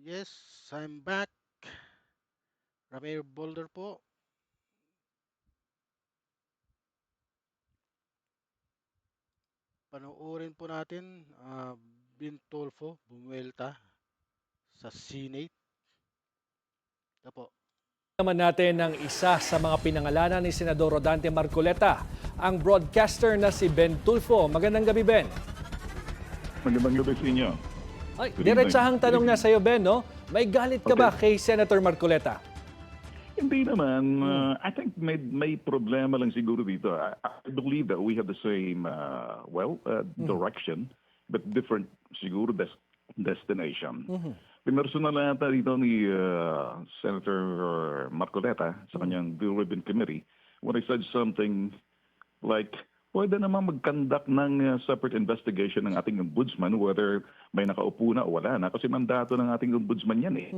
Yes, I'm back. Ramir Boulder po. Panoorin po natin Bin Tulfo bumuelta sa Senate. Ito po. Naman natin ang isa sa mga pinangalanan ni Senador Rodante Marcoleta, ang broadcaster na si Ben Tulfo. Magandang gabi, Ben. Magandang gabi sa inyo. Ay, Good diretsahang evening. tanong na sa iyo, Ben, no? May galit ka ba kay Senator Marcoleta? Hindi naman. I think may problema lang siguro dito. I believe that we have the same, direction, but different siguro destination. Pinersonal na yata dito ni Senator Marcoleta sa kanyang Blue Ribbon Committee when I said something like, pwede naman mag-conduct ng separate investigation ng ating ombudsman whether may nakaupo na o wala na kasi mandato ng ating ombudsman yan eh.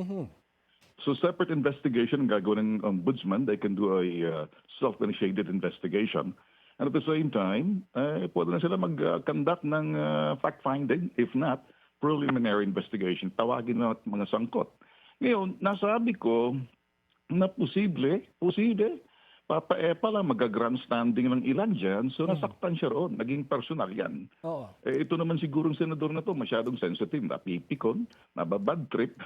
So separate investigation ang gagawin ng ombudsman. They can do a self-initiated investigation. And at the same time, pwede na sila mag-conduct ng fact-finding. If not, preliminary investigation. Tawagin na mga sangkot. Ngayon, nasabi ko na posible, Papa lang mag-grandstanding ng ilan dyan, so nasaktan siya roon. Naging personal yan. Oo. Ito naman sigurong senador na to, masyadong sensitive, napipikon, nababad trip,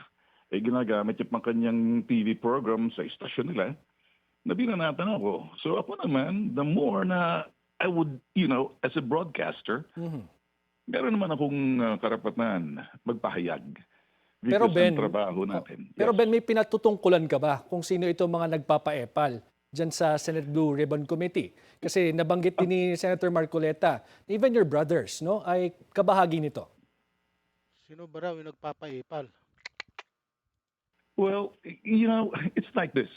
ginagamit yung pang kanyang TV program sa istasyon nila, na binanatan ako. So ako naman, the more na I would, as a broadcaster, meron naman akong karapatan magpahayag. Pero Because Ben, ang trabaho natin. pero Yes. Ben, may pinatutungkulan ka ba kung sino itong mga nagpapaepal dyan sa Senate Blue Ribbon Committee? Kasi nabanggit din ni Senator Marcoleta, even your brothers, no, ay kabahagi nito. Sino ba raw yung nagpapaipal? Well, it's like this.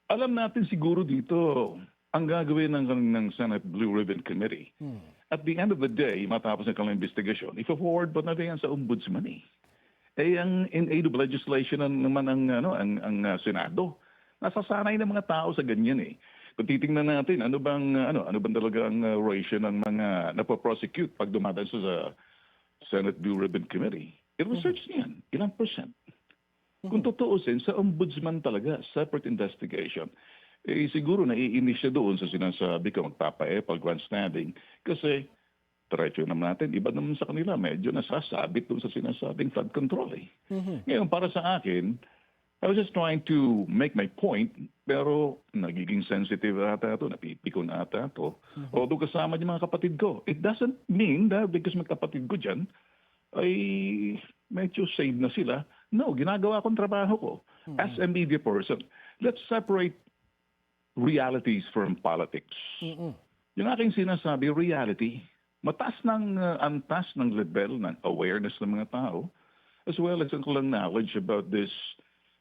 Alam natin siguro dito ang gagawin ng Senate Blue Ribbon Committee. At the end of the day, matapos ng kanilang investigation, i-forward pa natin yan sa ombudsman eh. Ang in aid of legislation naman ang Senado. Nasasanay ng mga tao sa ganyan eh. Kung titingnan natin, ano bang talaga ang ratio ng mga napoprosecute pag dumadaan sa Senate Blue Ribbon Committee? I-research niyan. Ilang percent? Kung tutuusin, sa ombudsman talaga, separate investigation, siguro naiinis siya doon sa sinasabi ko magpapaepal, grandstanding. Kasi, diretso naman natin, iba naman sa kanila, medyo nasasabit doon sa sinasabing flood control eh. Ngayon, para sa akin, I was just trying to make my point, pero nagiging sensitive ata ito, napipikon ata ito. Although kasama niya mga kapatid ko, it doesn't mean that because mga kapatid ko dyan, ay medyo save na sila. No, ginagawa kong trabaho ko. As a media person, let's separate realities from politics. Yung aking sinasabi, reality, mataas ng antas ng level ng awareness ng mga tao, as well as ang kulang knowledge about this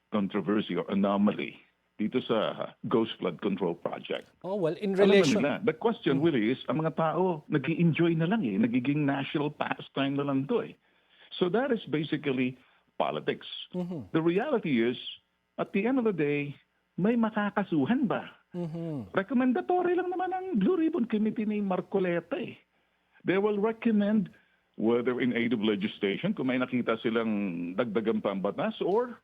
controversy or anomaly dito sa Ghost Flood Control Project. Oh, well, in Alam relation... na nila, the question really is, ang mga tao nag-i-enjoy na lang eh, nagiging national pastime na lang to eh. So that is basically politics. The reality is, at the end of the day, may makakasuhan ba? Recommendatory lang naman ang Blue Ribbon Committee ni Marcoleta eh. They will recommend whether in aid of legislation, kung may nakita silang dagdagang pambatas, or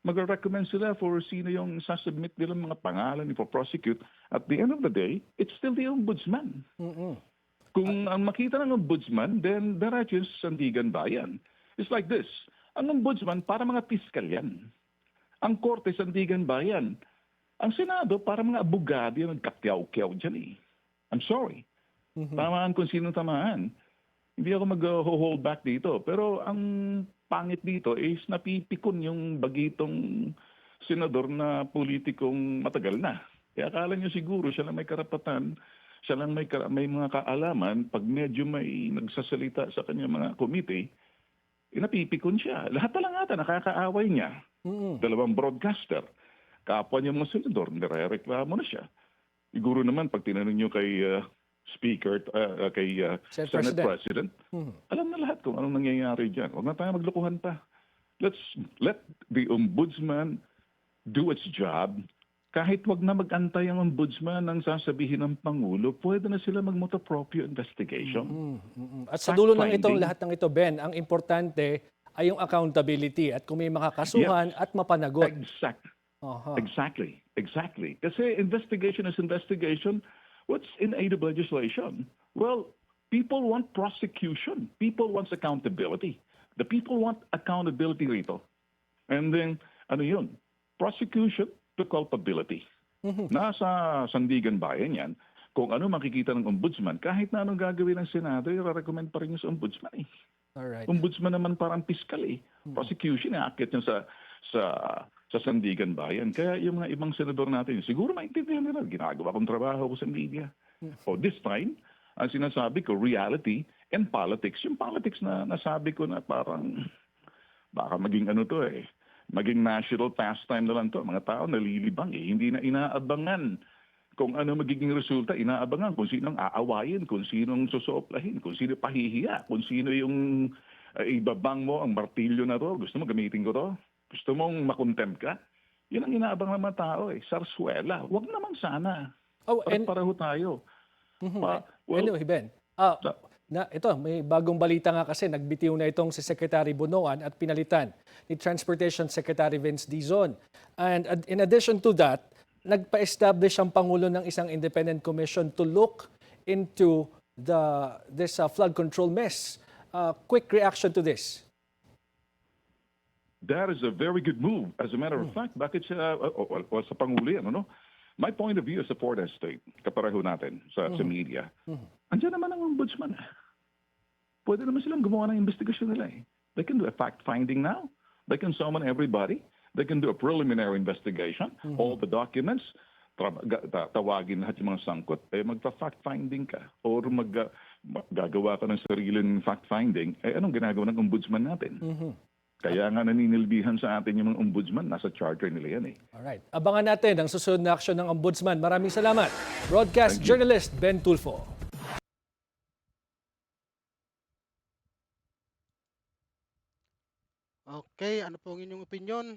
mag-recommend sila for sino yung sasubmit nilang mga pangalan for prosecute. At the end of the day, it's still the ombudsman. Kung ang makita ng ombudsman, then diretso sa Sandigan Bayan. It's like this. Ang ombudsman, para mga piskal yan. Ang korte, Sandigan Bayan. Ang Senado, para mga abogado yan, nagkakyaw-kyaw dyan eh. I'm sorry. Tamaan kung sino tamaan. Hindi ako mag-hold back dito. Pero ang pangit dito is napipikon yung bagitong senador na politikong matagal na. Kaya akala nyo siguro siya lang may karapatan, siya lang may mga kaalaman, pag medyo may nagsasalita sa kanya mga committee, napipikon siya. Lahat na lang ata, nakakaaway niya. Dalawang broadcaster. Kapwa niya mga senador, nirereklamo na siya. Siguro naman, pag tinanong nyo kay Speaker, kay Senate President, alam na lahat kung anong nangyayari dyan. Huwag na tayo maglokohan pa. Let's let the ombudsman do its job. Kahit wag na mag-antay ang ombudsman ng sasabihin ng Pangulo, pwede na sila mag-motu proprio investigation. At sa dulo ng itong lahat ng ito, Ben, ang importante ay yung accountability at kung may makakasuhan at mapanagot. Aha. Exactly. Kasi investigation is investigation. What's in aid of legislation? Well, people want prosecution. People want accountability. The people want accountability rito. And then, ano yun? Prosecution to culpability. Nasa Sandigan Bayan yan. Kung ano makikita ng ombudsman, kahit na anong gagawin ng Senado, i-recommend pa rin yung sa ombudsman eh. Alright. Ombudsman naman parang piskal eh. Prosecution, akit niya sa Sandigan Bayan. Kaya yung mga ibang senador natin, siguro maintindihan nila, ginagawa kong trabaho ko sa media. O this time, ang sinasabi ko, reality and politics. Yung politics na nasabi ko na parang, baka maging ano to eh, maging national pastime na lang to. Mga tao nalilibang eh, hindi na inaabangan kung ano magiging resulta, inaabangan kung sinong aawayin, kung sinong susoplahin, kung sino pahihiya, kung sino yung ibabang mo ang martilyo na to. Gusto mo gamitin ko to? Gusto mong makontempt ka? Yun ang inaabang ng mga tao eh. Sarsuela. Huwag naman sana. Oh, and Pareho tayo. anyway, Ben, ito, may bagong balita nga kasi nagbitiw na itong si Secretary Bonoan at pinalitan ni Transportation Secretary Vince Dizon. And in addition to that, nagpa-establish ang Pangulo ng isang independent commission to look into this flood control mess. Quick reaction to this. That is a very good move. As a matter of fact, bakit sa Pangulo yan, ano? My point of view as a fourth estate, kapareho natin sa media, andyan naman ang ombudsman. Pwede naman silang gumawa ng investigasyon nila eh. They can do a fact-finding now. They can summon everybody. They can do a preliminary investigation. All the documents, tawagin lahat yung mga sangkot, magpa-fact-finding ka. Or gagawa ka ng sariling fact-finding, anong ginagawa ng ombudsman natin? Kaya nga naninilbihan sa atin yung mga ombudsman, nasa charter nila yan eh. Alright. Abangan natin ang susunod na aksyon ng ombudsman. Maraming salamat. Broadcast journalist Ben Tulfo. Okay, ano po ang inyong opinion?